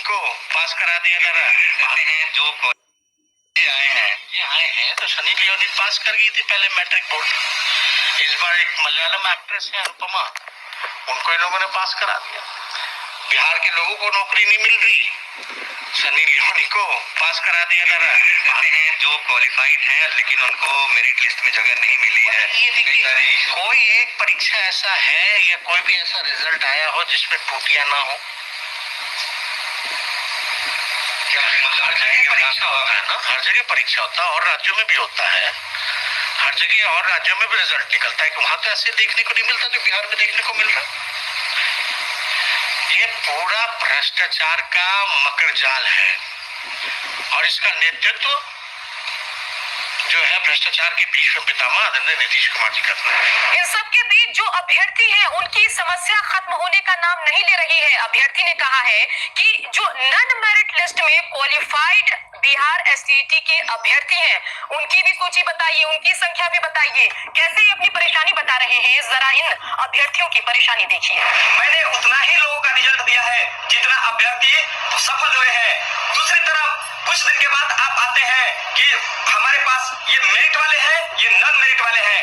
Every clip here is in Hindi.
इनको पास करा दिया जा रहा है। जो आए हैं तो सनी लियोनी पास कर गई थी पहले मैट्रिक बोर्ड। इस बार एक मलयालम एक्ट्रेस है अनुपमा, उनको इन लोगों ने पास करा दिया। बिहार के लोगों को नौकरी नहीं मिल रही, सनी लियोनी को पास करा दिया जा रहा है। जो क्वालिफाइड है लेकिन उनको मेरिट लिस्ट में जगह नहीं मिली है। ये देखिए, कोई एक परीक्षा ऐसा है या कोई भी ऐसा रिजल्ट आया हो जिसमें त्रुटियां ना हो? हर जगह परीक्षा होता है ना, हर जगह परीक्षा होता है और राज्यों में भी होता है। हर जगह और राज्यों में भी रिजल्ट निकलता है कि वहां तो ऐसे देखने को नहीं मिलता जो बिहार में देखने को मिल रहा। ये पूरा भ्रष्टाचार का मकर जाल है और इसका नेतृत्व जो है भ्रष्टाचार के भीष्म पितामह आदरणीय नीतीश कुमार जी करते हैं। इन सब के बीच जो अभ्यर्थी हैं उनकी समस्या खत्म होने का नाम नहीं ले रही है। अभ्यर्थी ने कहा है कि जो नॉन मेरिट लिस्ट में क्वालिफाइड बिहार एसटीटी के अभ्यर्थी हैं उनकी भी सूची बताइए, उनकी संख्या भी बताइए। कैसे ये अपनी परेशानी बता रहे हैं, जरा इन अभ्यर्थियों की परेशानी देखिए। मैंने उतना ही लोगों का रिजल्ट दिया है जितना अभ्यर्थी सफल हुए हैं। दूसरी तरफ कुछ दिन के बाद आप आते हैं कि हमारे पास ये मेरिट वाले हैं, ये नॉन मेरिट वाले हैं।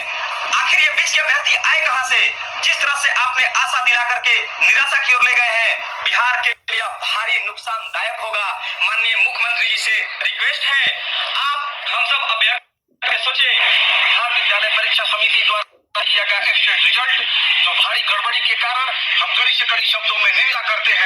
आखिर ये बीच के अभ्यर्थी आए कहां से? जिस तरह से आपने आशा दिला करके निराशा की ओर ले गए हैं, बिहार के लिए भारी नुकसानदायक होगा। माननीय मुख्यमंत्री जी से रिक्वेस्ट है, आप हम सब अभ्यर्थी सोचे बिहार विद्यालय परीक्षा समिति द्वारा किया गया एक्सटेट रिजल्ट जो भारी गड़बड़ी के कारण हम कड़ी से कड़ी शब्दों में निंदा करते हैं।